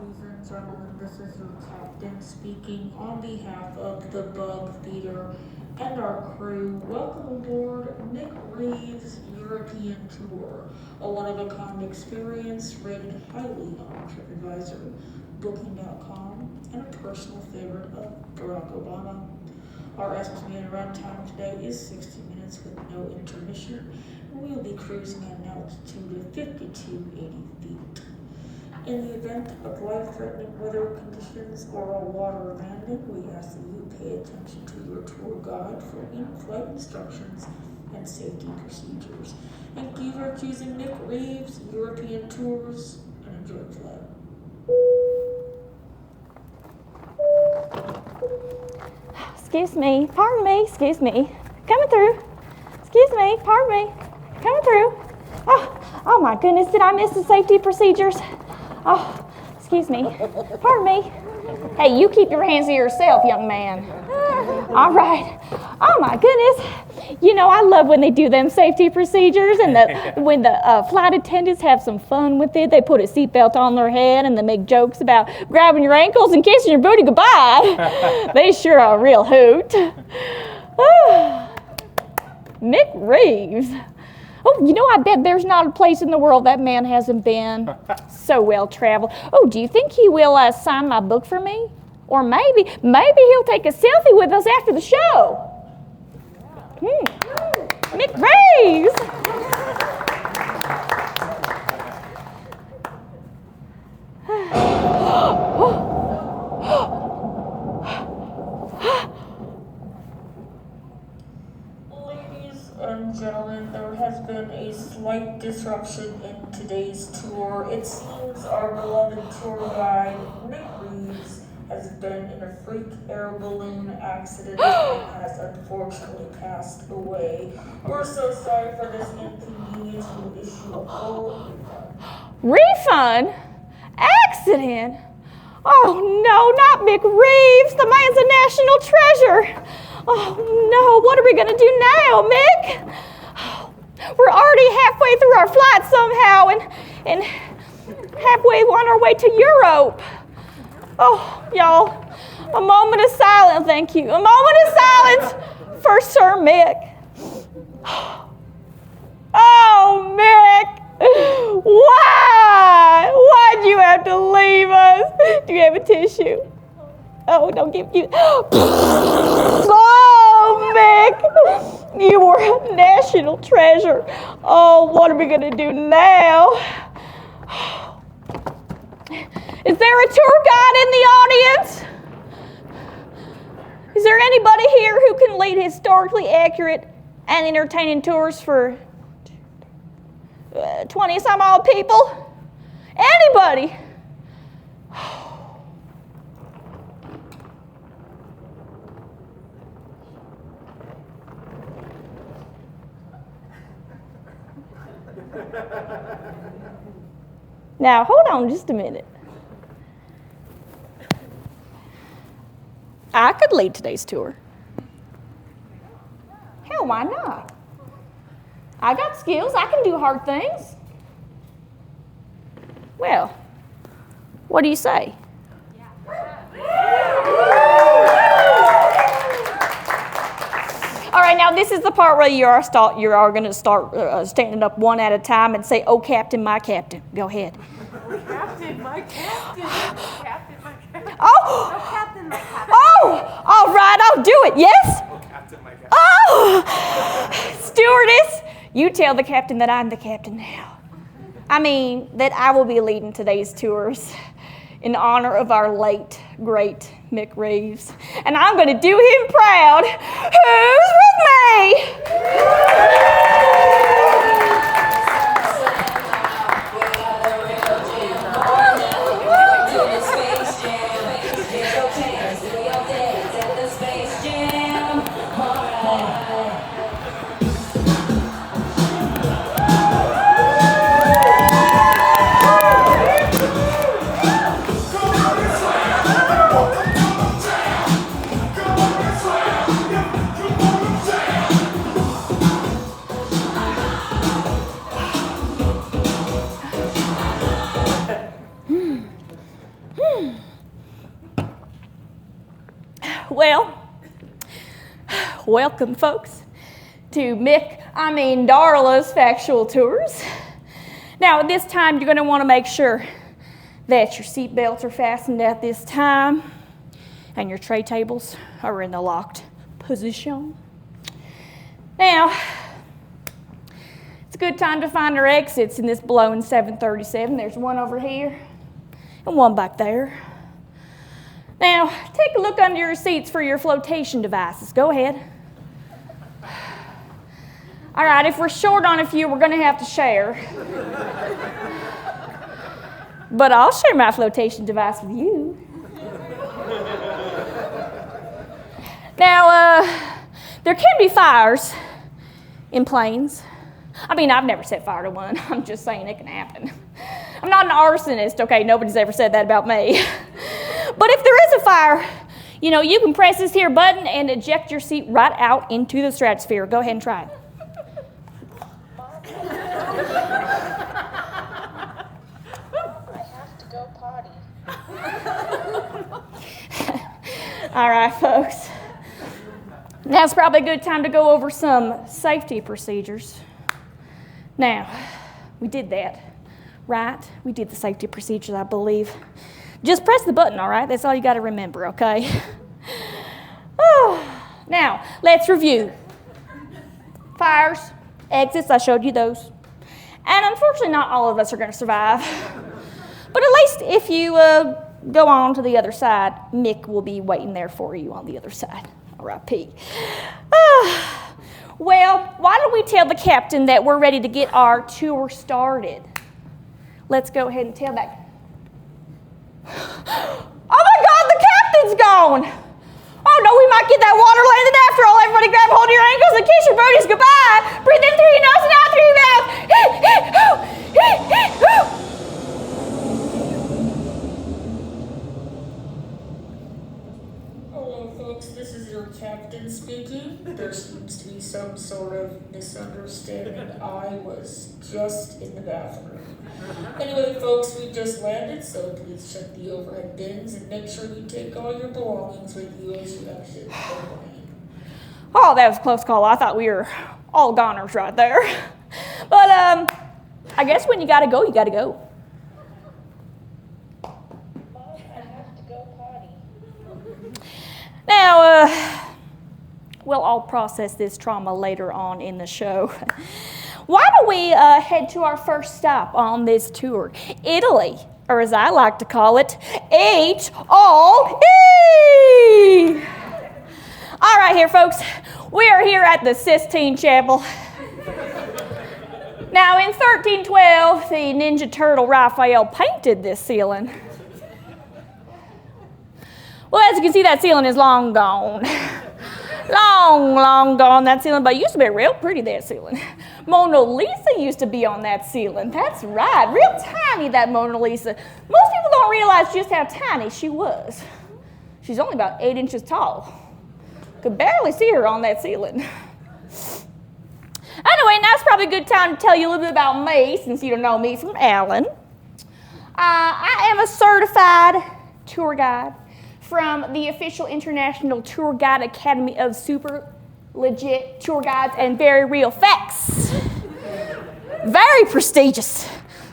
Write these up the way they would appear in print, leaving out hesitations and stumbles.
Ladies and gentlemen, this is your captain speaking on behalf of the Bug Theater and our crew. Welcome aboard Nick Reeves' European Tour, a one-of-a-kind experience rated highly on TripAdvisor, Booking.com, and a personal favorite of Barack Obama. Our estimated runtime today is 60 minutes with no intermission, and we will be cruising at an altitude of 5280 feet. In the event of life-threatening weather conditions or a water landing, we ask that you pay attention to your tour guide for in-flight instructions and safety procedures. Thank you for choosing Nick Reeves' European Tours, and enjoy the flight. Excuse me, pardon me, excuse me. Coming through. Excuse me, pardon me. Coming through. Oh my goodness, did I miss the safety procedures? Oh, excuse me. Pardon me. Hey, you keep your hands to yourself, young man. All right. Oh my goodness. You know, I love when they do them safety procedures and when the flight attendants have some fun with it. They put a seatbelt on their head and they make jokes about grabbing your ankles and kissing your booty goodbye. They sure are a real hoot. Nick Reeves. Oh, you know, I bet there's not a place in the world that man hasn't been. So well traveled. Oh, do you think he will sign my book for me? Or maybe he'll take a selfie with us after the show. Nick Reeves. Ladies and gentlemen, there has been a slight disruption in today's tour. It seems our beloved tour guide, Nick Reeves, has been in a freak air balloon accident and has unfortunately passed away. We're so sorry for this inconvenience. We'll issue a full Refund? Accident? Oh no, not Nick Reeves. The man's a national treasure. Oh no, what are we gonna do now, Mick? We're already halfway through our flight somehow and halfway on our way to Europe. Oh, y'all, a moment of silence, thank you. A moment of silence for Sir Mick. Oh, Mick, why? Why'd you have to leave us? Do you have a tissue? Oh, don't give you. Oh, Mick, you were a national treasure. Oh, what are we going to do now? Is there a tour guide in the audience? Is there anybody here who can lead historically accurate and entertaining tours for 20-some-odd people? Anybody? Now, hold on just a minute. I could lead today's tour. Hell, why not? I got skills. I can do hard things. Well, what do you say? All right, now this is the part where you are going to start standing up one at a time and say, "Oh, Captain, my Captain." Go ahead. Oh, Captain, my Captain. Captain, my Captain. Oh! Oh, Captain, my Captain. Oh! All right, I'll do it. Yes? Oh, Captain, my Captain. Oh! Stewardess, you tell the captain that I'm the captain now. I mean, that I will be leading today's tours in honor of our late, great Nick Reeves. And I'm going to do him proud. Who's with me? Well, welcome, folks, to Darluh's Factual Tours. Now, at this time, you're going to want to make sure that your seat belts are fastened at this time and your tray tables are in the locked position. Now, it's a good time to find our exits in this blowing 737. There's one over here and one back there. Now, take a look under your seats for your flotation devices. Go ahead. All right, if we're short on a few, we're going to have to share. But I'll share my flotation device with you. Now, there can be fires in planes. I mean, I've never set fire to one. I'm just saying it can happen. I'm not an arsonist, okay? Nobody's ever said that about me. But if there is a fire, you can press this here button and eject your seat right out into the stratosphere. Go ahead and try it. I have to go potty. All right, folks. Now's probably a good time to go over some safety procedures. Now, we did that, right? We did the safety procedures, I believe. Just press the button, all right? That's all you got to remember, okay? Now, let's review. Fires, exits, I showed you those. And unfortunately, not all of us are going to survive. But at least if you go on to the other side, Mick will be waiting there for you on the other side. R.I.P. Well, why don't we tell the captain that we're ready to get our tour started? Let's go ahead and tell that. Oh my God, the captain's gone! Oh no, we might get that water landed after all. Everybody grab hold of your ankles and kiss your booties goodbye. Breathe in through your nose and out through your mouth. Hello, folks. This is your captain speaking. There seems to be some sort of misunderstanding. I was just in the bathroom. Anyway, folks, we just landed, so please check the overhead bins and make sure you take all your belongings with you as you exit the plane. Oh, that was a close call. I thought we were all goners right there. But I guess when you gotta go, you gotta go. Mom, I have to go potty. Now, we'll all process this trauma later on in the show. Why don't we head to our first stop on this tour? Italy, or as I like to call it, H-O-E! All right, here, folks. We are here at the Sistine Chapel. Now, in 1312, the Ninja Turtle Raphael painted this ceiling. Well, as you can see, that ceiling is long gone. Long gone, that ceiling. But it used to be real pretty, that ceiling. Mona Lisa used to be on that ceiling. That's right. Real tiny, that Mona Lisa. Most people don't realize just how tiny she was. She's only about 8 inches tall. Could barely see her on that ceiling. Anyway, now's probably a good time to tell you a little bit about me, since you don't know me from Alan. I am a certified tour guide from the official International Tour Guide Academy of Super Legit Tour Guides and Very Real Facts. Very prestigious.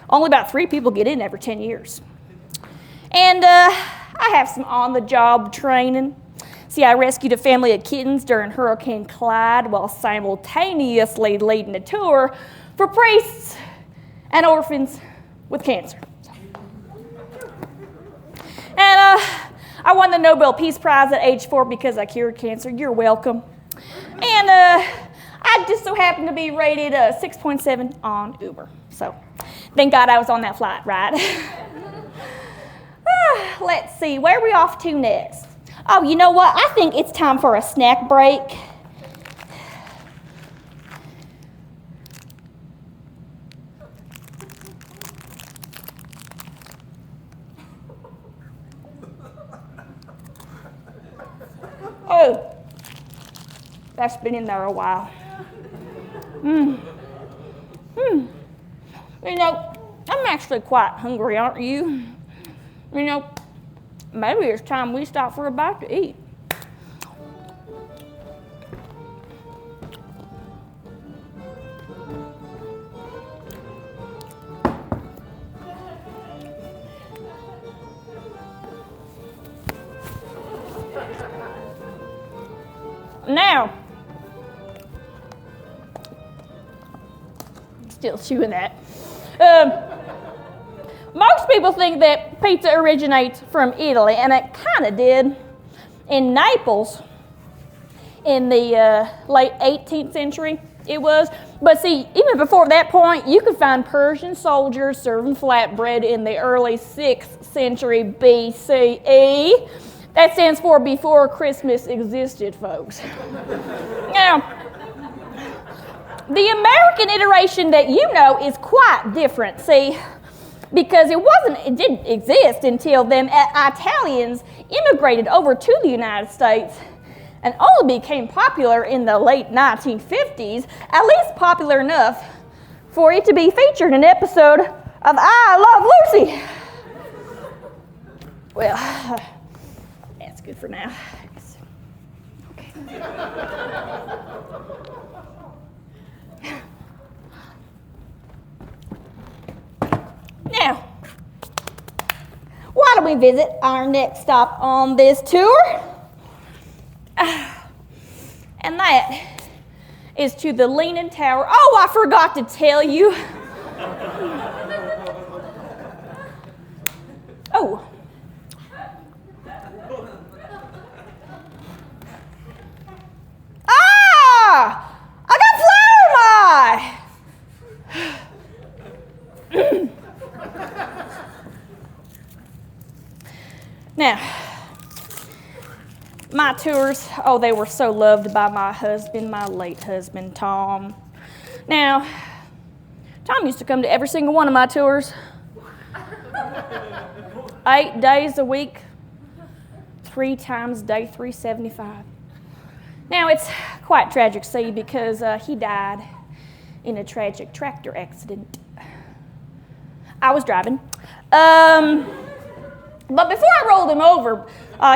Only about 3 people get in every 10 years. And I have some on-the-job training. See, I rescued a family of kittens during Hurricane Clyde while simultaneously leading a tour for priests and orphans with cancer. And I won the Nobel Peace Prize at age 4 because I cured cancer. You're welcome. And I just so happened to be rated 6.7 on Uber. So thank God I was on that flight, right? Let's see, where are we off to next? Oh, you know what? I think it's time for a snack break. Oh, that's been in there a while. You know, I'm actually quite hungry, aren't you? You know, maybe it's time we stop for a bite to eat. Now, still chewing that. Most people think that pizza originates from Italy, and it kind of did in Naples in the late 18th century. It was. But see, even before that point, you could find Persian soldiers serving flatbread in the early 6th century BCE. That stands for before Christmas existed, folks. Now, the American iteration that you know is quite different, see, because it didn't exist until them Italians immigrated over to the United States and only became popular in the late 1950s, at least popular enough for it to be featured in an episode of I Love Lucy. Well, that's good for now. Okay. Now, why don't we visit our next stop on this tour? And that is to the Leaning Tower. Oh, I forgot to tell you. Oh. Ah! I got flour in my eye! Now, my tours, oh, they were so loved by my husband, my late husband, Tom. Now, Tom used to come to every single one of my tours. 8 days a week, 3 times a day, 375. Now, it's quite tragic, see, because he died in a tragic tractor accident. I was driving. But before I rolled him over,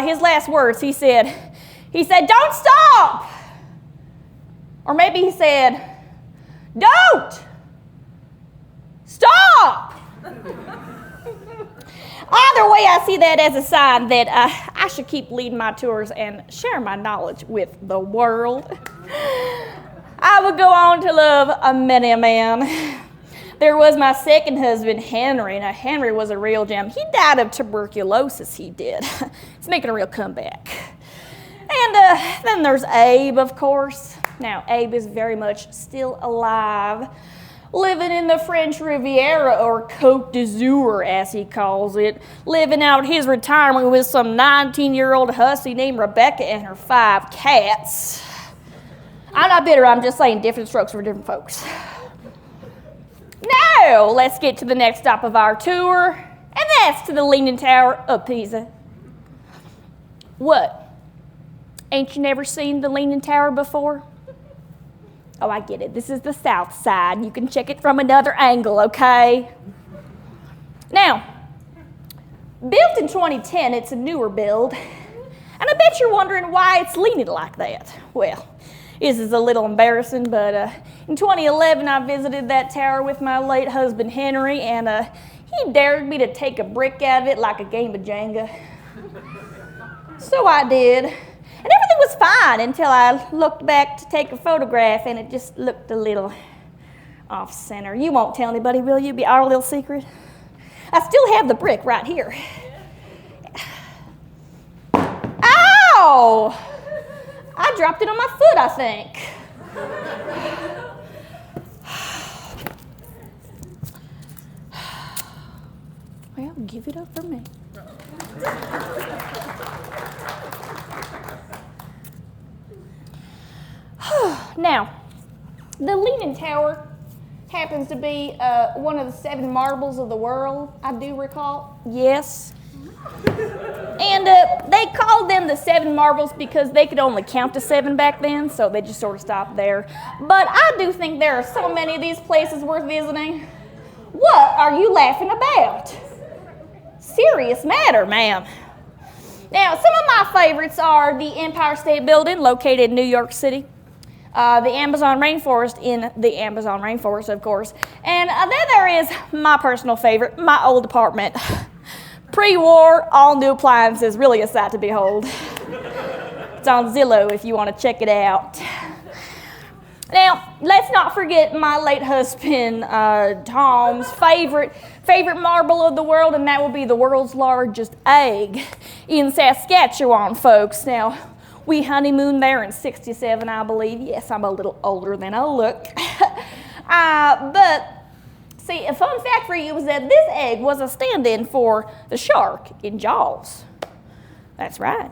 his last words, he said, "Don't stop!" Or maybe he said, "Don't stop!" Either way, I see that as a sign that I should keep leading my tours and share my knowledge with the world. I would go on to love many a man. There was my second husband, Henry. Now, Henry was a real gem. He died of tuberculosis, he did. He's making a real comeback. And then there's Abe, of course. Now, Abe is very much still alive, living in the French Riviera, or Côte d'Azur, as he calls it, living out his retirement with some 19-year-old hussy named Rebecca and her 5 cats. I'm not bitter, I'm just saying different strokes for different folks. Now, let's get to the next stop of our tour, and that's to the Leaning Tower of Pisa. What? Ain't you never seen the Leaning Tower before? Oh, I get it. This is the south side. You can check it from another angle, okay? Now, built in 2010, it's a newer build, and I bet you're wondering why it's leaning like that. Well, this is a little embarrassing, but in 2011, I visited that tower with my late husband, Henry, and he dared me to take a brick out of it like a game of Jenga. So I did. And everything was fine until I looked back to take a photograph, and it just looked a little off-center. You won't tell anybody, will you? Be our little secret. I still have the brick right here. Ow! I dropped it on my foot, I think. Well, give it up for me. Now, the Leaning Tower happens to be one of the 7 marbles of the world, I do recall. Yes. And they called them the 7 marbles because they could only count to 7 back then, so they just sort of stopped there. But I do think there are so many of these places worth visiting. What are you laughing about? Serious matter, ma'am. Now, some of my favorites are the Empire State Building, located in New York City. The Amazon rainforest in the Amazon rainforest, of course. And then there is my personal favorite, my old apartment. Pre-war, all new appliances, really a sight to behold. It's on Zillow if you want to check it out. Now, let's not forget my late husband, Tom's favorite marble of the world, and that will be the world's largest egg in Saskatchewan, folks. Now, we honeymooned there in '67, I believe. Yes, I'm a little older than I look. But, see, a fun fact for you was that this egg was a stand-in for the shark in Jaws. That's right.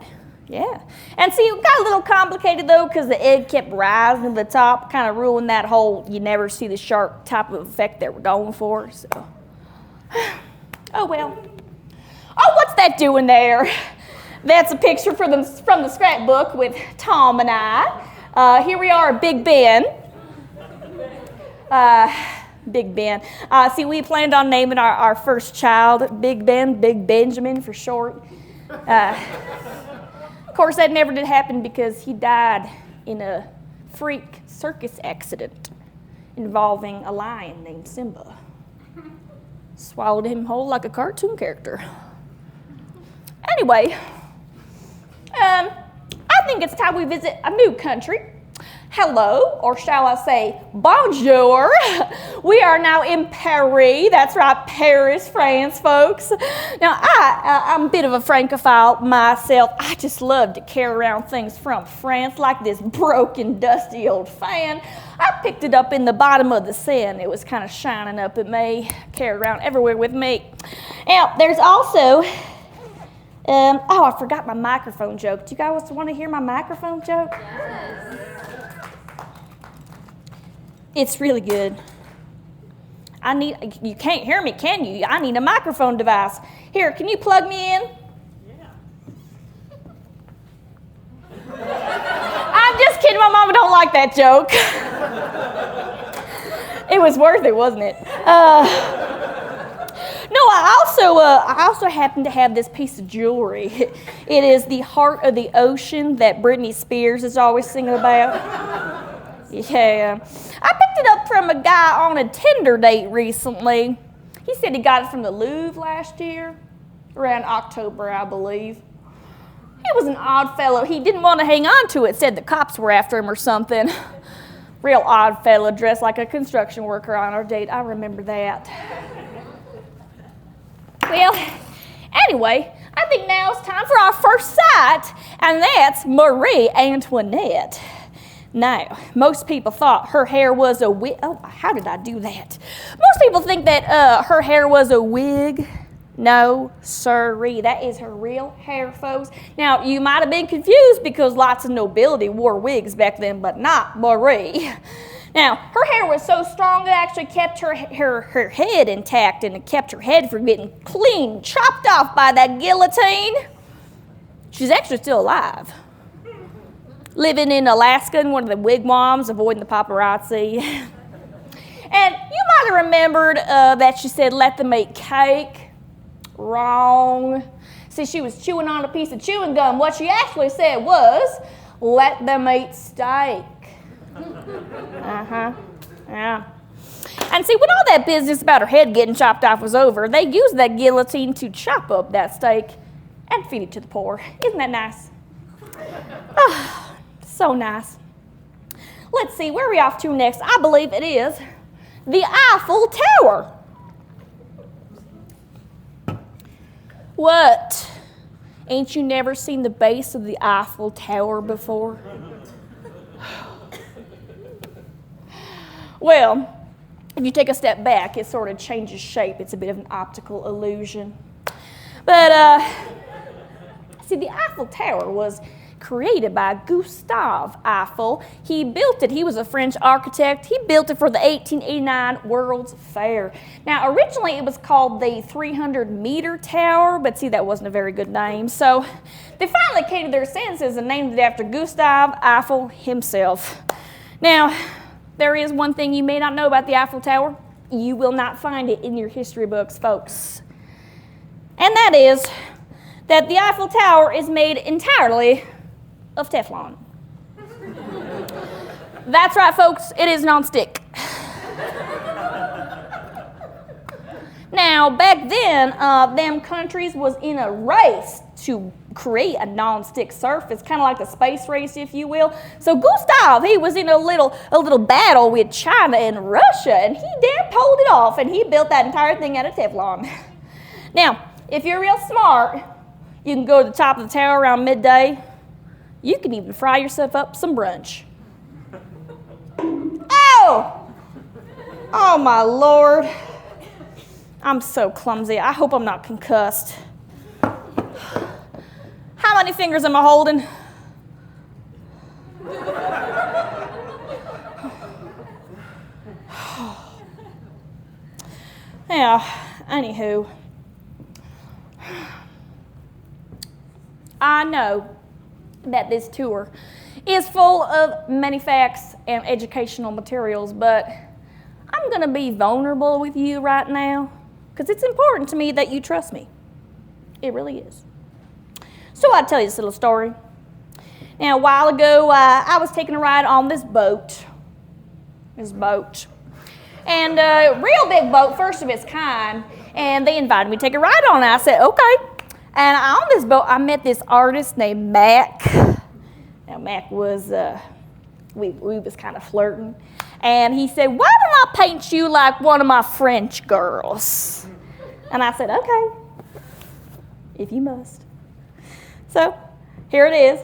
Yeah. And see, it got a little complicated, though, because the egg kept rising to the top, kind of ruined that whole you never see the shark type of effect that we're going for. So, oh, well. Oh, what's that doing there? That's a picture from the scrapbook with Tom and I. Here we are at Big Ben. Big Ben. See, we planned on naming our first child Big Ben, Big Benjamin for short. Of course, that never did happen because he died in a freak circus accident involving a lion named Simba. Swallowed him whole like a cartoon character. Anyway, I think it's time we visit a new country. Hello, or shall I say bonjour. We are now in Paris. That's right, Paris, France, folks. Now, I'm a bit of a Francophile myself. I just love to carry around things from France, like this broken, dusty old fan. I picked it up in the bottom of the Seine. It was kind of shining up at me. Carried around everywhere with me. Now, there's also... I forgot my microphone joke. Do you guys want to hear my microphone joke? Yes. It's really good. You can't hear me, can you? I need a microphone device. Here, can you plug me in? Yeah. I'm just kidding. My mama don't like that joke. It was worth it, wasn't it? No, I also happen to have this piece of jewelry. It is the heart of the ocean that Britney Spears is always singing about. Yeah. I picked it up from a guy on a Tinder date recently. He said he got it from the Louvre last year, around October, I believe. He was an odd fellow. He didn't want to hang on to it, said the cops were after him or something. Real odd fellow, dressed like a construction worker on our date. I remember that. Well, anyway, I think now it's time for our first sight, and that's Marie Antoinette. Now, most people thought her hair was a wig. Oh, how did I do that? Most people think that her hair was a wig. No, sirree. That is her real hair, folks. Now, you might have been confused because lots of nobility wore wigs back then, but not Marie. Now, her hair was so strong it actually kept her head intact, and it kept her head from getting clean chopped off by that guillotine. She's actually still alive. Living in Alaska in one of the wigwams, avoiding the paparazzi. And you might have remembered that she said, let them eat cake. Wrong. See, she was chewing on a piece of chewing gum. What she actually said was, let them eat steak. Yeah. And see, when all that business about her head getting chopped off was over, they used that guillotine to chop up that steak and feed it to the poor. Isn't that nice? Oh, so nice. Let's see, where are we off to next? I believe it is the Eiffel Tower. What? Ain't you never seen the base of the Eiffel Tower before? Well, if you take a step back, it sort of changes shape. It's a bit of an optical illusion. But, see, the Eiffel Tower was created by Gustave Eiffel. He built it. He was a French architect. He built it for the 1889 World's Fair. Now, originally it was called the 300-meter tower, but see, that wasn't a very good name. So they finally came to their senses and named it after Gustave Eiffel himself. Now, there is one thing you may not know about the Eiffel Tower. You will not find it in your history books, folks. And that is that the Eiffel Tower is made entirely of Teflon. That's right, folks. It is non-stick. Now, back then, them countries was in a race to create a non-stick surface, kind of like the space race, if you will. So Gustav, he was in a little battle with China and Russia, and he damn pulled it off, and he built that entire thing out of Teflon. Now, if you're real smart, you can go to the top of the tower around midday. You can even fry yourself up some brunch. Oh! Oh, my Lord. I'm so clumsy. I hope I'm not concussed. How many fingers am I holding? Yeah, anywho. I know that this tour is full of many facts and educational materials, but I'm going to be vulnerable with you right now because it's important to me that you trust me. It really is. So I'll tell you this little story. Now, a while ago, I was taking a ride on this boat. And a real big boat, first of its kind, and they invited me to take a ride on it. I said, okay. And on this boat, I met this artist named Mac. Now, Mac was, we was kind of flirting. And he said, why don't I paint you like one of my French girls? And I said, okay, if you must. So, here it is.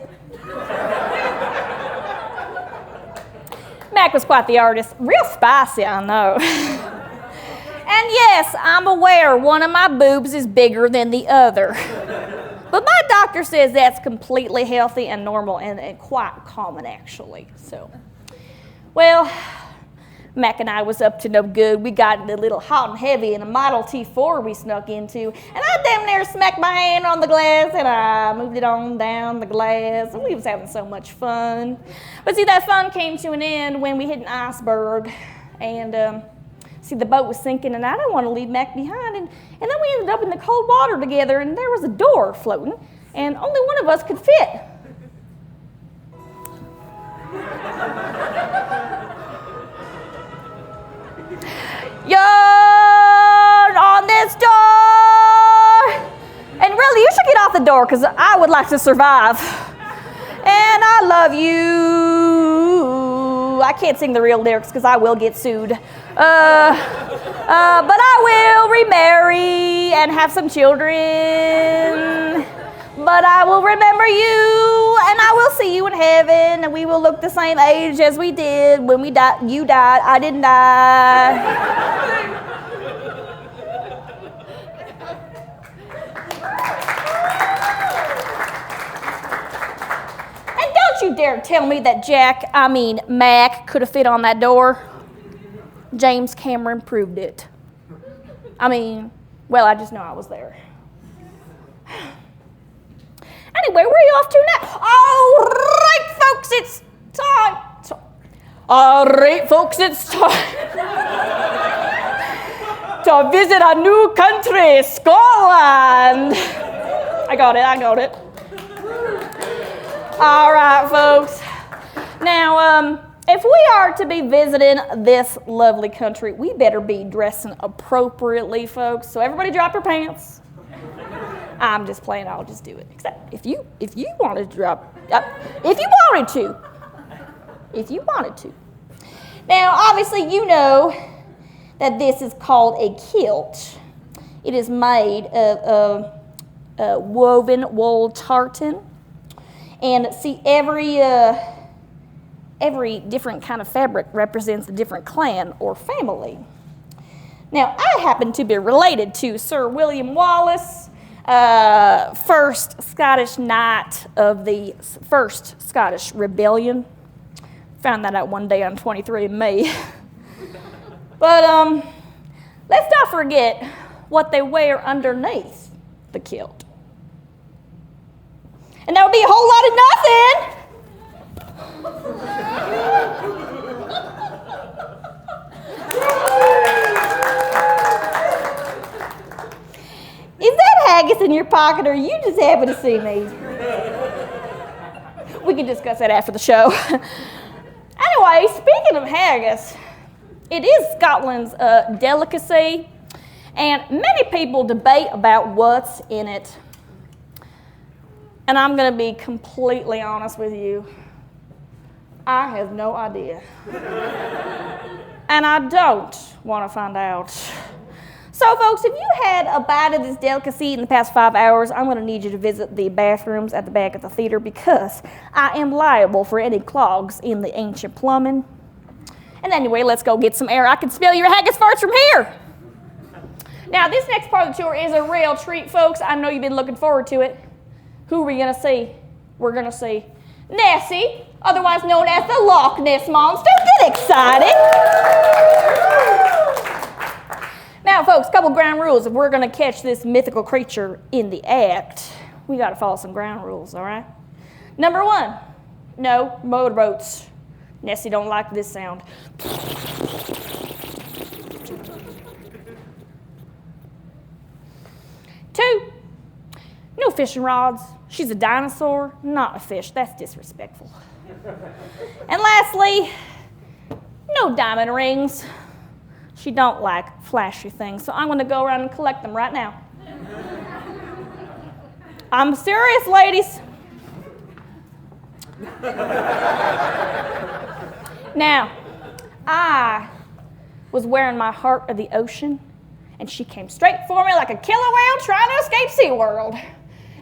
Mac was quite the artist. Real spicy, I know. And yes, I'm aware one of my boobs is bigger than the other. But my doctor says that's completely healthy and normal and quite common, actually. So, well, Mac and I was up to no good. We got a little hot and heavy in a Model T4 we snuck into, and I damn near smacked my hand on the glass, and I moved it on down the glass, and we was having so much fun. But see, that fun came to an end when we hit an iceberg, and see, the boat was sinking, and I didn't want to leave Mac behind, and then we ended up in the cold water together, and there was a door floating, and only one of us could fit. You're on this door. And really, you should get off the door because I would like to survive. And I love you. I can't sing the real lyrics because I will get sued. But I will remarry and have some children. But I will remember you, and I will see you in heaven, and we will look the same age as we did when we died. You died, I didn't die. And don't you dare tell me that Mac could have fit on that door. James Cameron proved it. Well, I just know I was there. Anyway, where are you off to now? All right, folks, it's time. All right, folks, it's time to visit a new country, Scotland. I got it. All right, folks. Now, if we are to be visiting this lovely country, we better be dressing appropriately, folks. So everybody drop your pants. I'm just playing, I'll just do it. Except if you wanted to drop, if you wanted to. Now, obviously, you know that this is called a kilt. It is made of woven wool tartan. And see, every different kind of fabric represents a different clan or family. Now, I happen to be related to Sir William Wallace, first Scottish knight of the first Scottish Rebellion. Found that out one day on 23andMe. But let's not forget what they wear underneath the kilt. And that would be a whole lot of nothing. Is that haggis in your pocket, or are you just happy to see me? We can discuss that after the show. Anyway, speaking of haggis, it is Scotland's delicacy, and many people debate about what's in it. And I'm going to be completely honest with you. I have no idea. And I don't want to find out. So, folks, if you had a bite of this delicacy in the past 5 hours, I'm going to need you to visit the bathrooms at the back of the theater because I am liable for any clogs in the ancient plumbing. And anyway, let's go get some air. I can smell your haggis farts from here. Now, this next part of the tour is a real treat, folks. I know you've been looking forward to it. Who are we going to see? We're going to see Nessie, otherwise known as the Loch Ness Monster. Get excited. Now, folks, couple ground rules. If we're going to catch this mythical creature in the act, we got to follow some ground rules, all right? Number 1, no motorboats. Nessie don't like this sound. 2, no fishing rods. She's a dinosaur, not a fish. That's disrespectful. And lastly, no diamond rings. She don't like flashy things, so I'm going to go around and collect them right now. I'm serious, ladies. Now, I was wearing my Heart of the Ocean, and she came straight for me like a killer whale trying to escape SeaWorld.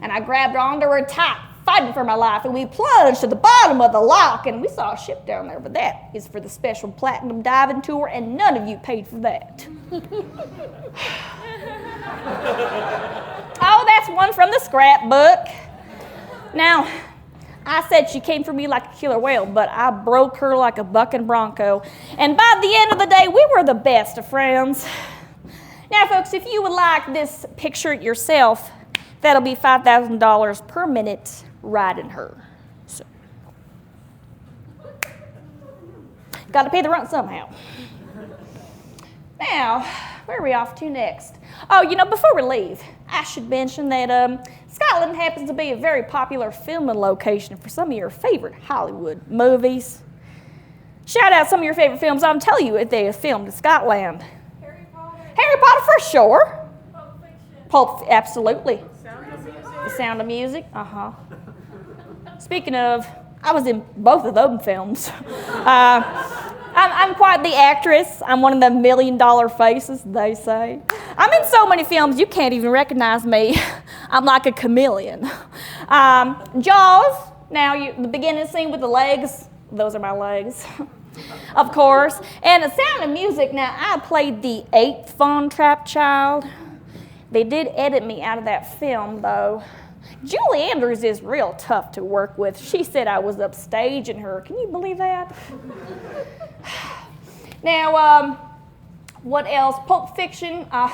And I grabbed her onto her tight, fighting for my life, and we plunged to the bottom of the loch, and we saw a ship down there, but that is for the special platinum diving tour, and none of you paid for that. Oh, that's one from the scrapbook. Now, I said she came for me like a killer whale, but I broke her like a bucking bronco, and by the end of the day, we were the best of friends. Now, folks, if you would like this picture yourself, that'll be $5,000 per minute riding her. So, got to pay the rent somehow. Now, where are we off to next? Oh, before we leave, I should mention that Scotland happens to be a very popular filming location for some of your favorite Hollywood movies. Shout out some of your favorite films. I'm telling you if they are filmed in Scotland. Harry Potter for sure. Absolutely. The Sound of Music. Speaking of, I was in both of those films. I'm quite the actress. I'm one of the $1 million faces, they say. I'm in so many films you can't even recognize me. I'm like a chameleon. Jaws. Now, the beginning scene with the legs. Those are my legs. Of course. And The Sound of Music, now I played the 8th Von Trapp child. They did edit me out of that film, though. Julie Andrews is real tough to work with. She said I was upstaging her. Can you believe that? Now, what else? Pulp Fiction. I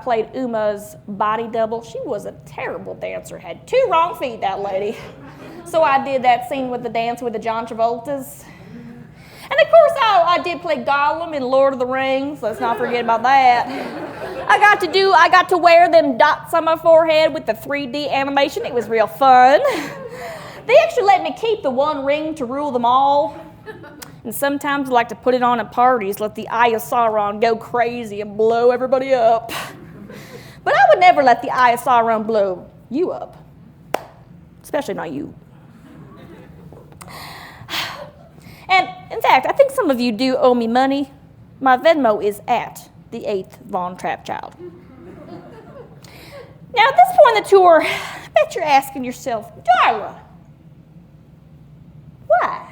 played Uma's body double. She was a terrible dancer. Had 2 wrong feet, that lady. So I did that scene with the dance with the John Travoltas. And of course, I did play Gollum in Lord of the Rings. Let's not forget about that. I got to wear them dots on my forehead with the 3D animation. It was real fun. They actually let me keep the one ring to rule them all. And sometimes I like to put it on at parties, let the Eye of Sauron go crazy and blow everybody up. But I would never let the Eye of Sauron blow you up. Especially not you. And in fact, I think some of you do owe me money. My Venmo is at the 8th Von Trapp child. Now, at this point in the tour, I bet you're asking yourself, Darluh, why?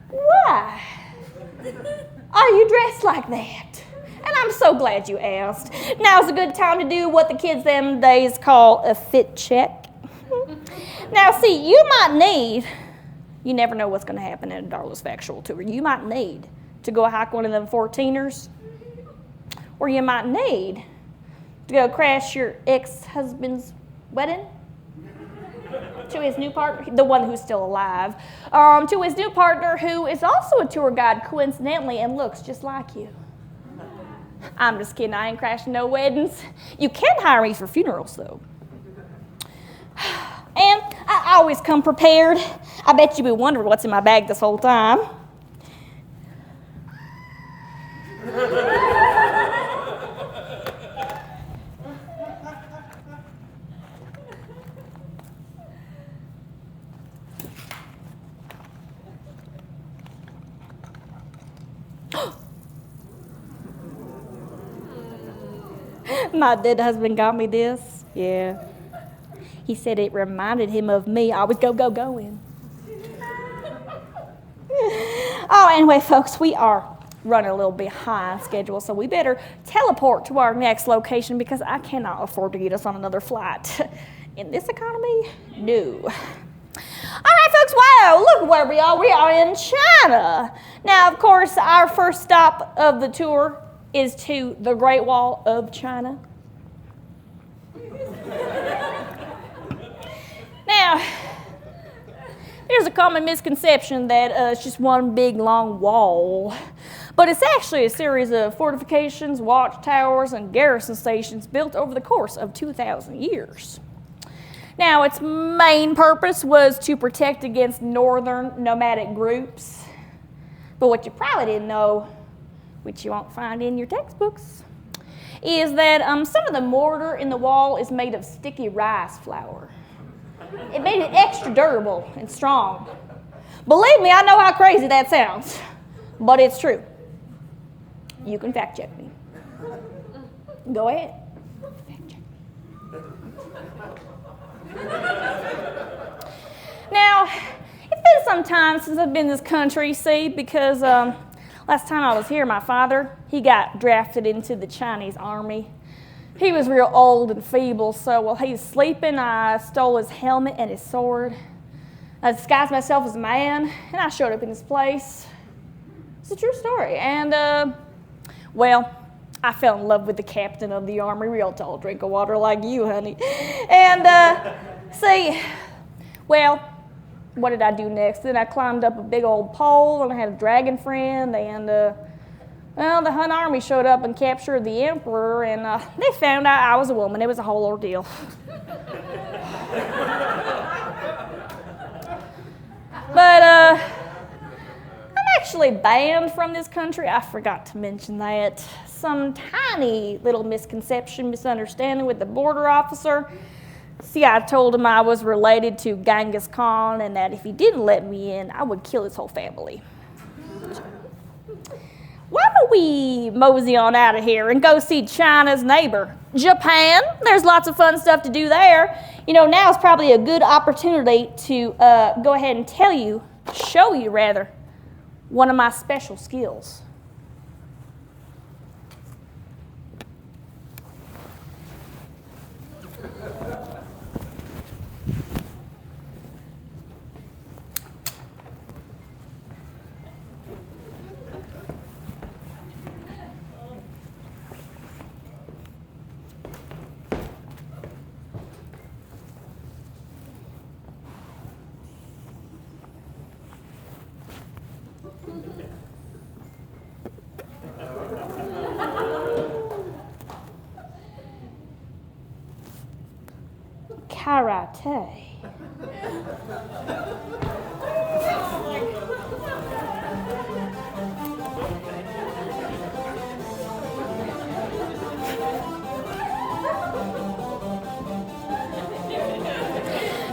Why are you dressed like that? And I'm so glad you asked. Now's a good time to do what the kids them days call a fit check. Now, see, you never know what's going to happen at a Darluh's Factual tour. You might need to go hike one of them 14ers, or you might need to go crash your ex-husband's wedding to his new partner, the one who's still alive, to his new partner who is also a tour guide, coincidentally, and looks just like you. I'm just kidding. I ain't crashing no weddings. You can hire me for funerals, though. And I always come prepared. I bet you've been wondering what's in my bag this whole time. My dead husband got me this. Yeah. He said it reminded him of me. I was going. Oh, anyway, folks, we are running a little behind schedule, so we better teleport to our next location because I cannot afford to get us on another flight. In this economy, no. All right, folks, wow, look where we are. We are in China. Now, of course, our first stop of the tour is to the Great Wall of China. Now, there's a common misconception that it's just one big, long wall. But it's actually a series of fortifications, watchtowers, and garrison stations built over the course of 2,000 years. Now, its main purpose was to protect against northern nomadic groups. But what you probably didn't know, which you won't find in your textbooks, is that some of the mortar in the wall is made of sticky rice flour. It made it extra durable and strong. Believe me, I know how crazy that sounds, but it's true. You can fact check me. Go ahead. Fact check me. Now, it's been some time since I've been in this country, see, because last time I was here, my father, he got drafted into the Chinese army. He was real old and feeble, so while he was sleeping, I stole his helmet and his sword. I disguised myself as a man, and I showed up in his place. It's a true story. And, well, I fell in love with the captain of the army, real tall drink of water like you, honey. And, see, well, what did I do next? Then I climbed up a big old pole, and I had a dragon friend, and, well, the Hun army showed up and captured the emperor, and they found out I was a woman. It was a whole ordeal. But I'm actually banned from this country. I forgot to mention that. Some tiny little misconception, misunderstanding with the border officer. See, I told him I was related to Genghis Khan and that if he didn't let me in, I would kill his whole family. Why don't we mosey on out of here and go see China's neighbor, Japan? There's lots of fun stuff to do there. You know, now is probably a good opportunity to go ahead and show you one of my special skills. Karate.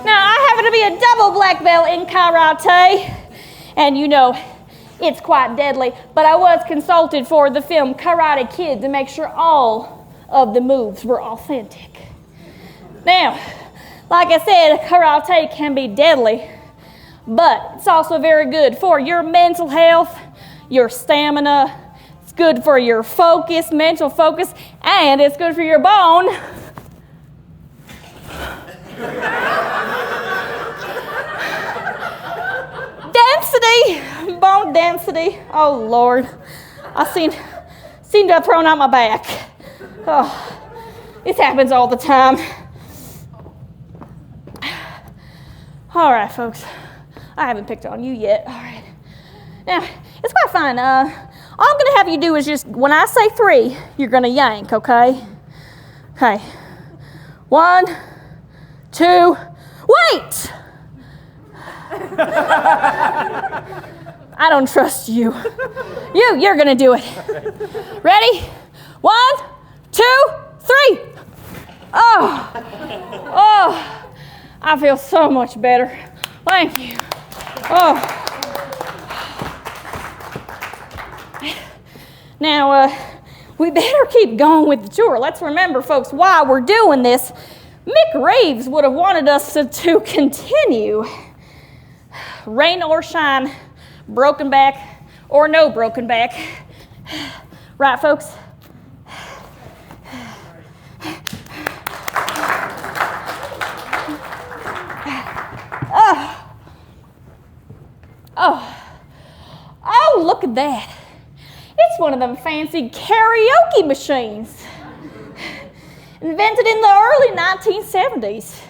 Now, I happen to be a double black belt in karate, and you know, it's quite deadly, but I was consulted for the film Karate Kid to make sure all of the moves were authentic. Now, like I said, karate can be deadly, but it's also very good for your mental health, your stamina. It's good for your focus, mental focus, and it's good for your bone. Bone density. Oh, Lord. I seem to have thrown out my back. Oh, this happens all the time. All right, folks. I haven't picked on you yet. All right. Now, it's quite fine. All I'm going to have you do is just, when I say 3, you're going to yank, okay? Okay. 1, 2, wait! I don't trust you. You're going to do it. Ready? 1, 2, 3. Oh, I feel so much better. Thank you. Oh. Now, we better keep going with the tour. Let's remember, folks, why we're doing this. Mick Reeves would have wanted us to continue. Rain or shine, broken back or no broken back. Right, folks? Oh, look at that. It's one of them fancy karaoke machines. Invented in the early 1970s.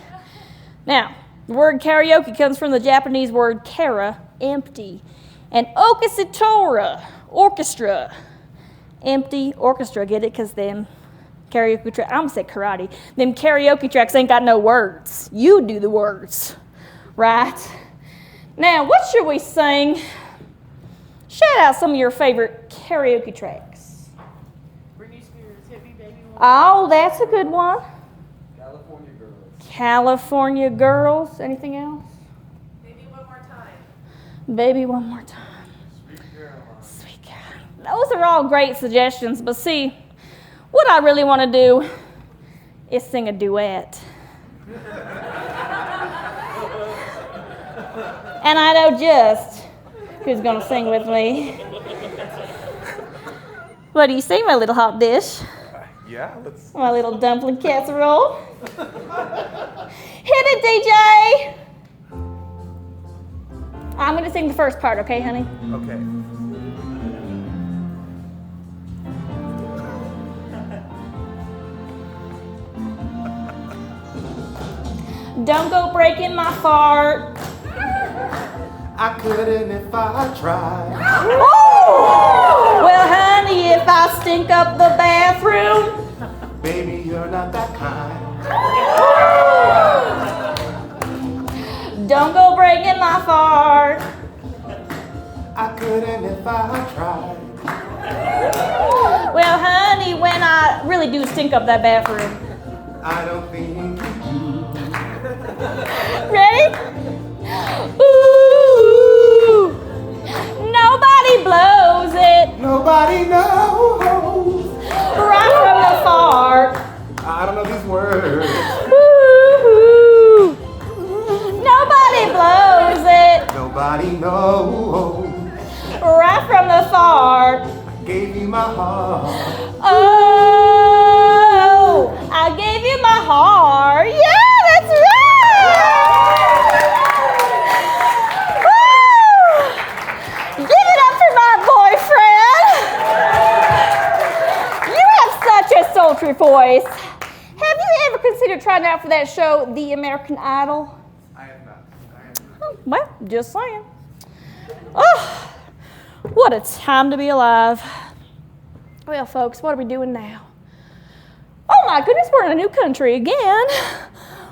Now, the word karaoke comes from the Japanese word kara, empty, and okasitora, orchestra. Empty orchestra, get it? Because them karaoke tracks, I almost said karate, them karaoke tracks ain't got no words. You do the words, right? Now, what should we sing? Shout out some of your favorite karaoke tracks. Britney Spears, Hit Me Baby One. Oh, that's a good one. California Girls. California Girls. Anything else? Maybe One More Time. Baby, one more time. Sweet Caroline. Sweet God. Those are all great suggestions, but see, what I really want to do is sing a duet. And I know just who's going to sing with me. What do you say, my little hot dish? Yeah, let's. My little dumpling casserole. Hit it, DJ! I'm going to sing the first part, okay, honey? Okay. Don't go breaking my fart. I couldn't if I tried. Oh! Well, honey, if I stink up the bathroom. Baby, you're not that kind. Don't go breaking my fart. I couldn't if I tried. Well, honey, when I really do stink up that bathroom. I don't think you do. Ready? Ooh, nobody blows it Nobody knows. right from the fart. I don't know these words. Ooh, nobody blows it Nobody knows. right from the fart. Gave you my heart. Oh, I gave you my heart. Yeah, that's right. Woo! Give it up for my boyfriend. You have such a sultry voice. Have you ever considered trying out for that show, The American Idol? I have not. Oh, well, just saying. Oh, what a time to be alive. Well, folks, what are we doing now? Oh my goodness, we're in a new country again.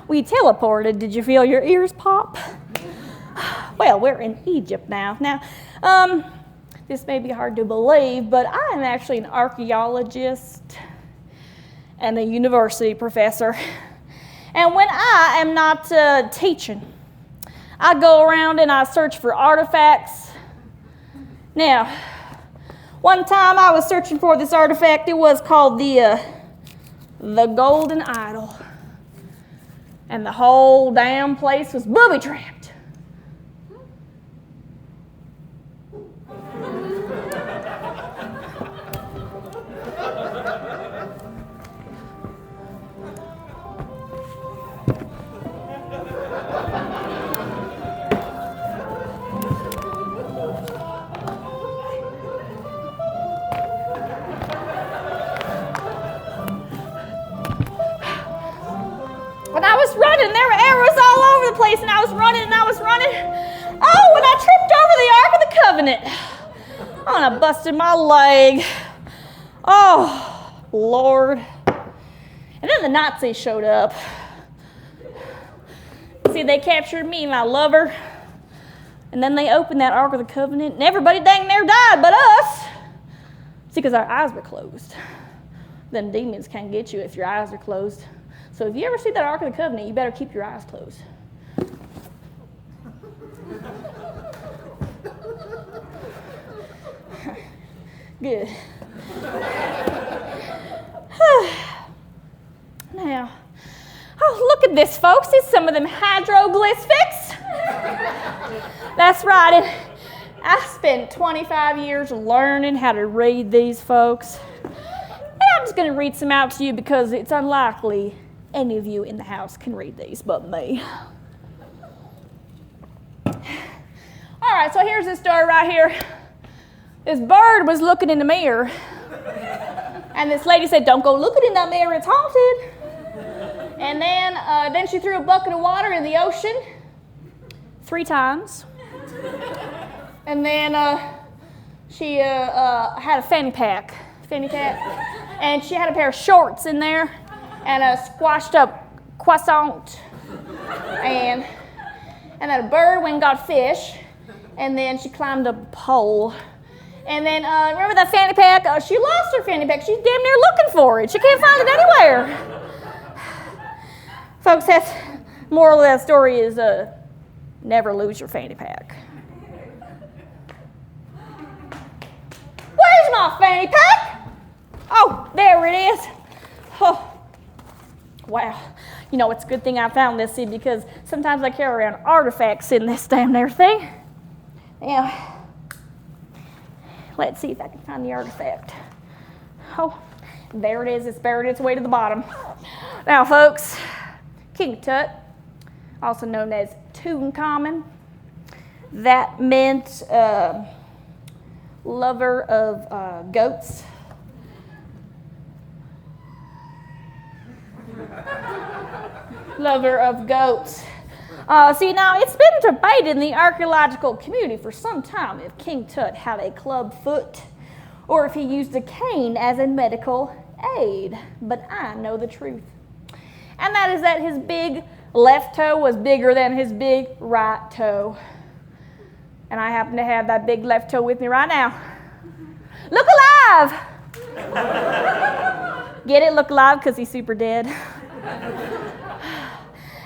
We teleported. Did you feel your ears pop? Well, we're in Egypt now. Now, this may be hard to believe, but I am actually an archaeologist and a university professor. And when I am not teaching, I go around and I search for artifacts. Now, one time I was searching for this artifact. It was called the Golden Idol. And the whole damn place was booby-trapped. When I was running, there were arrows all over the place, and I was running, and I was running. Oh, and I tripped over the Ark of the Covenant. Oh, and I busted my leg. Oh, Lord. And then the Nazis showed up. See, they captured me, my lover. And then they opened that Ark of the Covenant, and everybody dang near died but us. See, because our eyes were closed. Them demons can't get you if your eyes are closed. So if you ever see that Ark of the Covenant, you better keep your eyes closed. Good. Now, oh, look at this, folks. It's some of them hydroglyphics. That's right. And I spent 25 years learning how to read these, folks. And I'm just going to read some out to you because it's unlikely any of you in the house can read these but me. All right, so here's this story right here. This bird was looking in the mirror, and this lady said, "Don't go looking in that mirror, it's haunted." And then she threw a bucket of water in the ocean 3 times. And then she had a fanny pack, and she had a pair of shorts in there, and a squashed up croissant, and then a bird went and got fish, and then she climbed up a pole. And then, remember that fanny pack? She lost her fanny pack. She's damn near looking for it. She can't find it anywhere. Folks, that's moral of that story is never lose your fanny pack. Where's my fanny pack? Oh, there it is. Oh, wow. You know, it's a good thing I found this, see, because sometimes I carry around artifacts in this damn near thing. Now, let's see if I can find the artifact. Oh, there it is. It's buried its way to the bottom. Now, folks, King Tut, also known as Tutankhamun, that meant lover of goats. Lover of goats. See, now, it's been debated in the archaeological community for some time if King Tut had a club foot or if he used a cane as a medical aid. But I know the truth. And that is that his big left toe was bigger than his big right toe. And I happen to have that big left toe with me right now. Look alive! Get it? Look alive because he's super dead.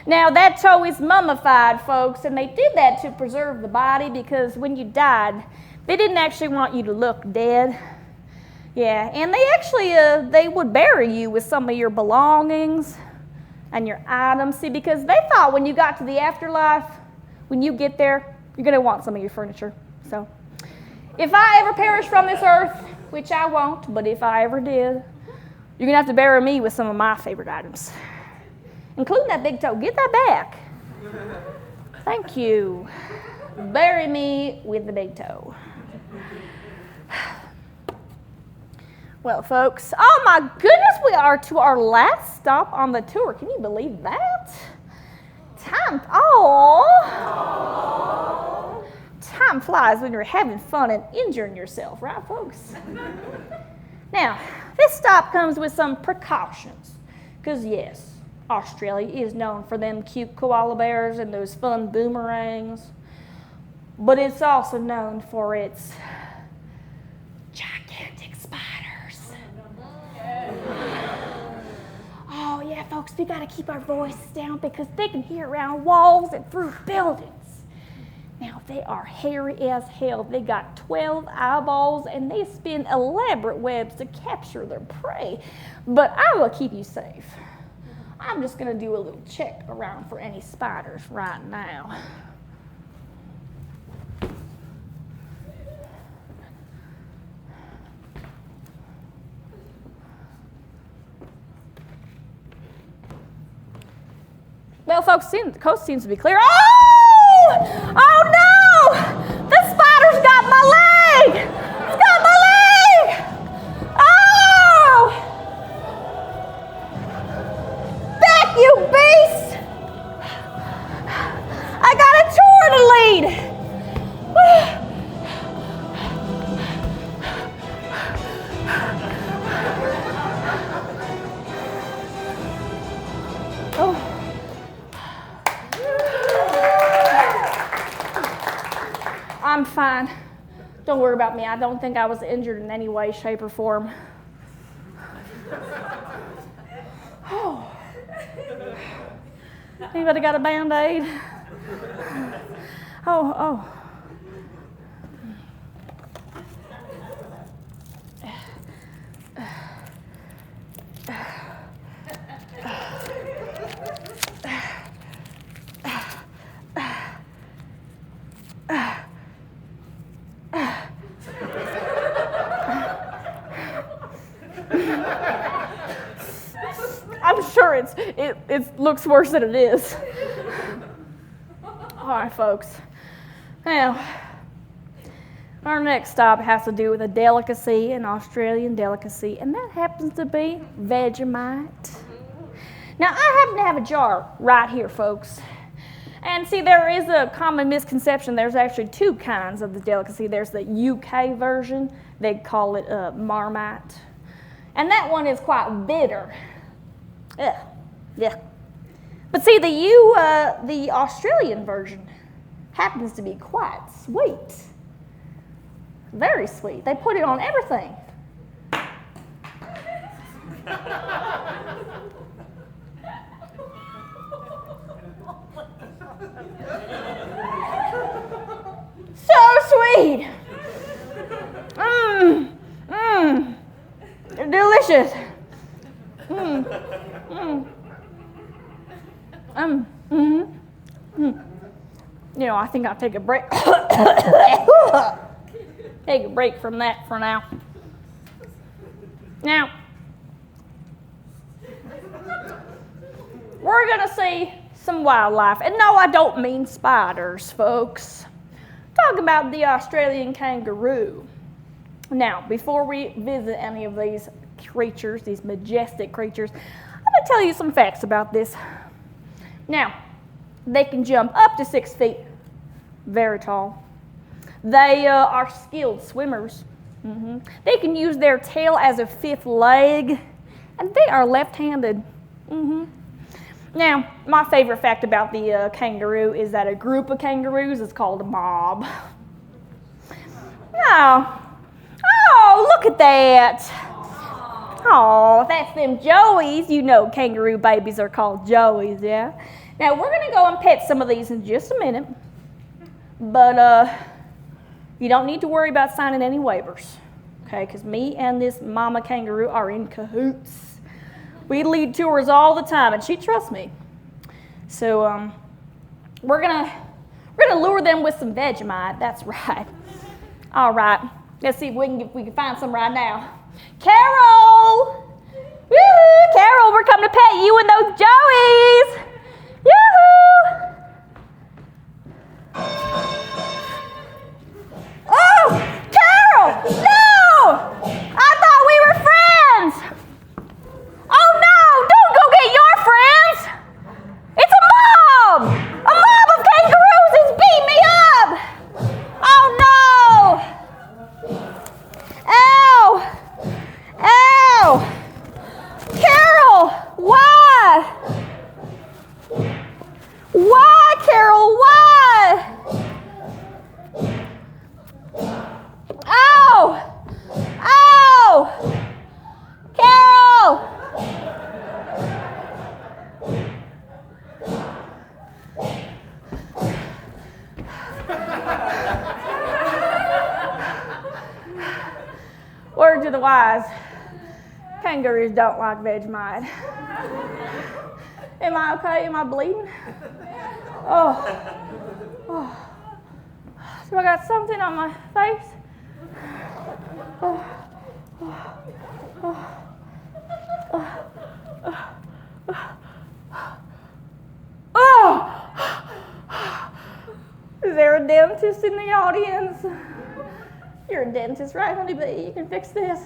Now, that toe is mummified, folks, and they did that to preserve the body because when you died, they didn't actually want you to look dead. Yeah, and they actually, they would bury you with some of your belongings and your items, see, because they thought when you got to the afterlife, when you get there, you're going to want some of your furniture. So, if I ever perish from this earth, which I won't, but if I ever did, you're going to have to bury me with some of my favorite items. Including that big toe. Get that back. Thank you. Bury me with the big toe. Well, folks, oh my goodness, we are to our last stop on the tour. Can you believe that? Time flies when you're having fun and injuring yourself, right, folks? Now, this stop comes with some precautions. Because, yes, Australia is known for them cute koala bears and those fun boomerangs, but it's also known for its gigantic spiders. Oh yeah, folks, we gotta keep our voices down because they can hear around walls and through buildings. Now, they are hairy as hell. They got 12 eyeballs and they spin elaborate webs to capture their prey, but I will keep you safe. I'm just going to do a little check around for any spiders right now. Well, folks, the coast seems to be clear. Oh! Oh, no! The spider's got my leg! It's got my leg! Oh! You beast! I got a tour to lead. Oh. I'm fine. Don't worry about me. I don't think I was injured in any way, shape, or form. Oh. Anybody got a Band-Aid? Oh. it looks worse than it is. All right, folks. Now, our next stop has to do with a delicacy, an Australian delicacy, and that happens to be Vegemite. Now, I happen to have a jar right here, folks. And see, there is a common misconception. There's actually two kinds of the delicacy. There's the UK version. They call it Marmite. And that one is quite bitter. Yeah. But see, the Australian version happens to be quite sweet. Very sweet. They put it on everything. So sweet. They're delicious. You know, I think I'll take a break. Take a break from that for now. Now, we're going to see some wildlife. And no, I don't mean spiders, folks. Talk about the Australian kangaroo. Now, before we visit any of these creatures, these majestic creatures, I'm going to tell you some facts about this. Now, they can jump up to 6 feet, very tall. They are skilled swimmers. They can use their tail as a fifth leg, and they are left-handed. Now, my favorite fact about the kangaroo is that a group of kangaroos is called a mob. Oh, look at that. Oh, that's them joeys. You know kangaroo babies are called joeys, yeah? Now, we're going to go and pet some of these in just a minute. But you don't need to worry about signing any waivers, okay? Because me and this mama kangaroo are in cahoots. We lead tours all the time, and she trusts me. So we're gonna lure them with some Vegemite. That's right. All right. Let's see if we can find some right now. Carol! Woo-hoo! Carol, we're coming to pet you and those joeys! Yoo-hoo! Oh! Carol! No! I thought we were friends! Oh no! Don't go get your friends! It's a mob! A mob of kangaroos has beat me up! Oh no! Ow! Ow! Carol! Why? Why, Carol? Why? Ow! Ow! Carol! Word to the wise, kangaroos don't like Vegemite. Am I okay? Am I bleeding? Oh. Do I got something on my face? Is there a dentist in the audience? You're a dentist, right, honeybee? You can fix this.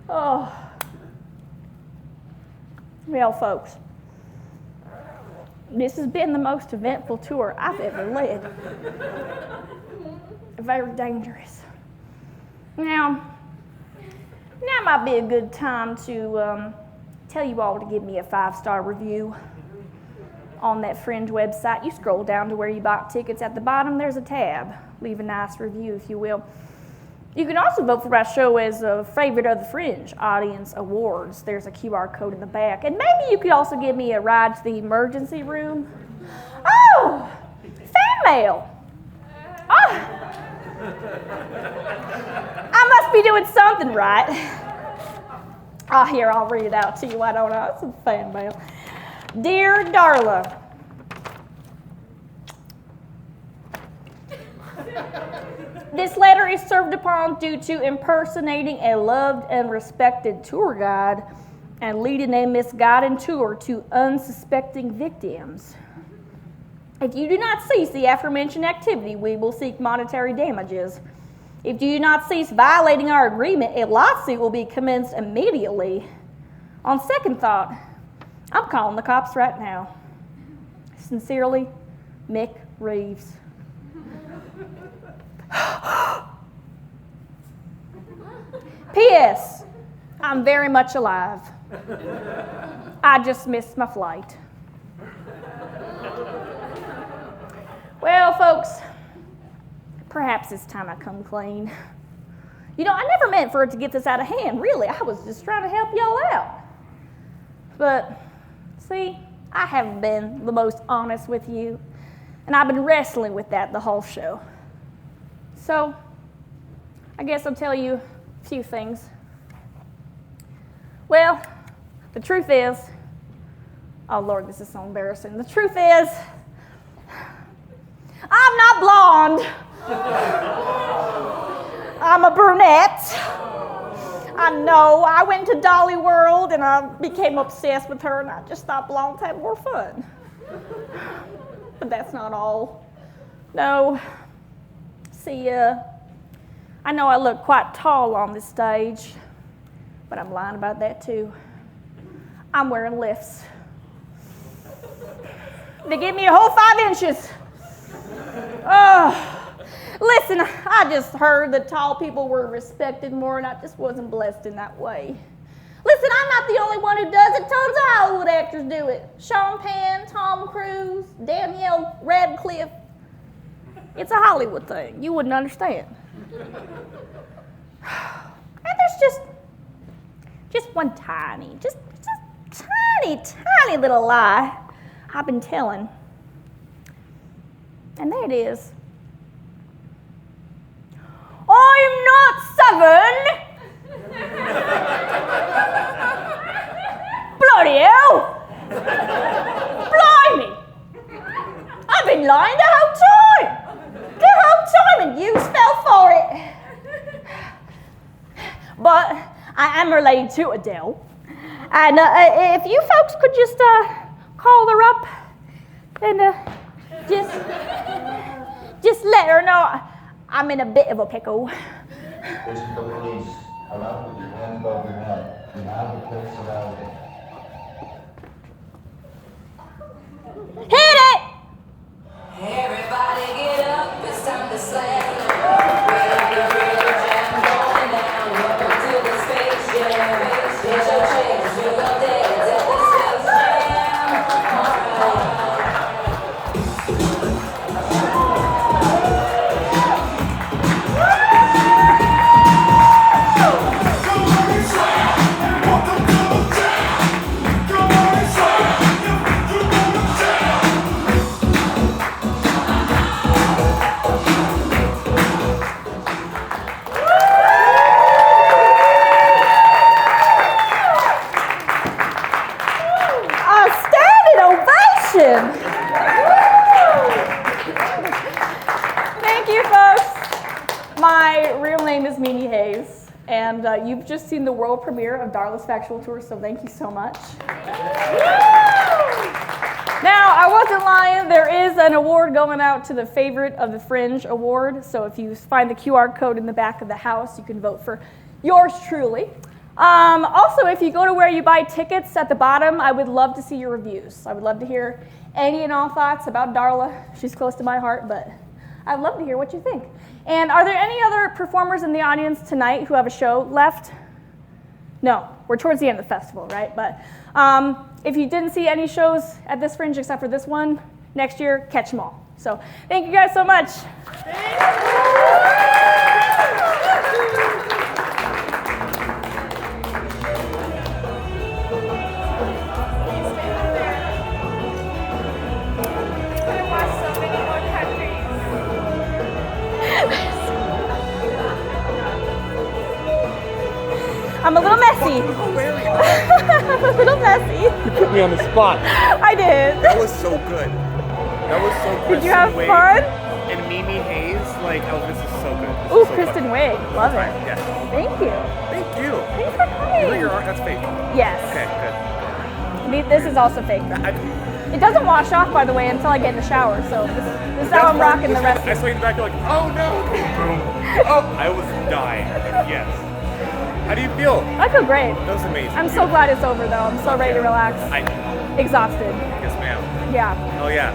Oh. Well, folks, this has been the most eventful tour I've ever led. Very dangerous. Now might be a good time to tell you all to give me a 5-star review on that Fringe website. You scroll down to where you bought tickets. At the bottom, there's a tab. Leave a nice review, if you will. You can also vote for my show as a favorite of the Fringe Audience Awards. There's a QR code in the back. And maybe you could also give me a ride to the emergency room. Oh, fan mail. Oh. I must be doing something right. Oh, here, I'll read it out to you. Why don't I? It's some fan mail. Dear Darluh, this letter is served upon due to impersonating a loved and respected tour guide and leading a misguided tour to unsuspecting victims. If you do not cease the aforementioned activity, we will seek monetary damages. If you do not cease violating our agreement, a lawsuit will be commenced immediately. On second thought, I'm calling the cops right now. Sincerely, Mick Reeves. P.S. I'm very much alive. I just missed my flight. Well, folks, perhaps it's time I come clean. You know, I never meant for it to get this out of hand, really. I was just trying to help y'all out. But, see, I haven't been the most honest with you, and I've been wrestling with that the whole show. So, I guess I'll tell you a few things. Well, the truth is, oh Lord, this is so embarrassing. The truth is, I'm not blonde. I'm a brunette. I know. I went to Dolly World and I became obsessed with her, and I just thought blondes had more fun. But that's not all. No. See, I know I look quite tall on this stage, but I'm lying about that too. I'm wearing lifts. They give me a whole 5 inches. Listen, I just heard that tall people were respected more, and I just wasn't blessed in that way. Listen, I'm not the only one who does it. Tons of Hollywood actors do it. Sean Penn, Tom Cruise, Danielle Radcliffe. It's a Hollywood thing. You wouldn't understand. And there's just one tiny little lie I've been telling. And that is, I'm not 7. Bloody hell! Blimey! I've been lying the whole time, and you fell for it. But I am related to Adele, and if you folks could just call her up and just let her know I'm in a bit of a pickle. This is the police. Allow with your hands above your head. You have the place surrounded. Hit it! Everybody get up, it's time to slam. Ready to real jam going down. Welcome to the Space Jam. Here's your chance, you go dance at the Space Jam. Alright. Thank you, folks. My real name is Mimi Hayes, and you've just seen the world premiere of Darluh's Factual Tour, so thank you so much. Now, I wasn't lying. There is an award going out to the Favorite of the Fringe Award, so if you find the QR code in the back of the house, you can vote for yours truly. Also, if you go to where you buy tickets at the bottom, I would love to see your reviews. I would love to hear any and all thoughts about Darluh. She's close to my heart, but I'd love to hear what you think. And are there any other performers in the audience tonight who have a show left? No, we're towards the end of the festival, right? But if you didn't see any shows at this Fringe except for this one, next year, catch them all. So thank you guys so much. I'm a little messy. I'm a little messy. You put me on the spot. I did. That was so good. That was so good. Did you have fun? And Mimi Hayes, like, oh, this is so good. This Ooh, is so Kristen fun. Wiig. Love it. Yes. Thank you. Thank you. Thanks for coming. You know your art, that's fake. Yes. Okay. This is also fake. It doesn't wash off, by the way, until I get in the shower. So this is how I'm rocking the rest. I saw you in the back. You're like, oh no! Boom. Oh, I was dying. Yes. How do you feel? I feel great. That was amazing. I'm so glad it's over, though. I'm so ready to relax. Exhausted. Yes, ma'am. Yeah. Oh yeah.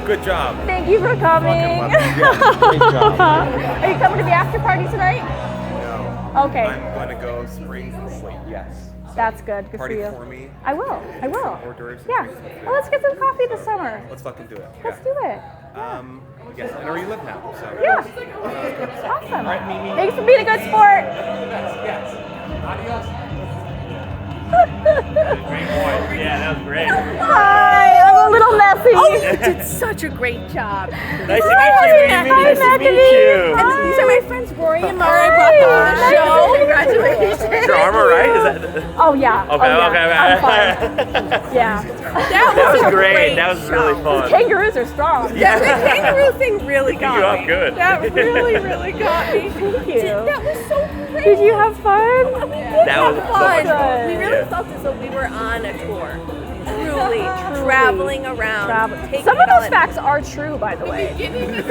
Good job. Thank you for coming. Fucking love it. Great job. Are you coming to the after party tonight? No. Okay. I'm gonna go spring slate. Yes. That's good. Good Party for you. for me. I will. I will. Hors d'oeuvres. Yeah. Well, let's get some coffee this summer. Let's fucking do it. Let's do it. Yes, I know where you live now. So. Yeah. Awesome. All right, Mimi. Thanks for being a good sport. Yes. Adios. Yeah, that was great. Hi. I'm a little messy. Oh, you did such a great job. Nice to Hi, meet you, Hi, Mimi. Nice to meet Macavee. you. And these are my friends Rory and Mara. I brought them on the Hi. show. Congratulations. Is your arm all right? Is that? Oh yeah. Okay, oh, yeah. okay. I'm fine. Yeah. That was a great. That was really fun. Kangaroos are strong. Yeah, the kangaroo thing really got You me. up good. That really, really got me. Thank you. That was so great. Did you have fun? That was so much fun. We really Yeah. felt as though we were on a tour. Truly, traveling around. taking Some of it all those in. facts are true, by the way. Seems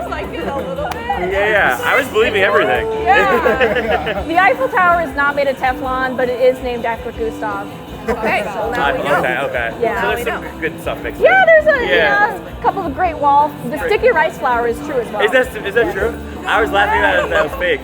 like it a little bit. Yeah. I was believing everything. Yeah. The Eiffel Tower is not made of Teflon, but it is named after Gustav. Okay, so now we know. Okay. Yeah. So we there's know. some good stuff mixed Yeah, in. there's a Yeah. couple of great walls. The sticky rice flour is true as well. Is that true? I was laughing at it. That was fake.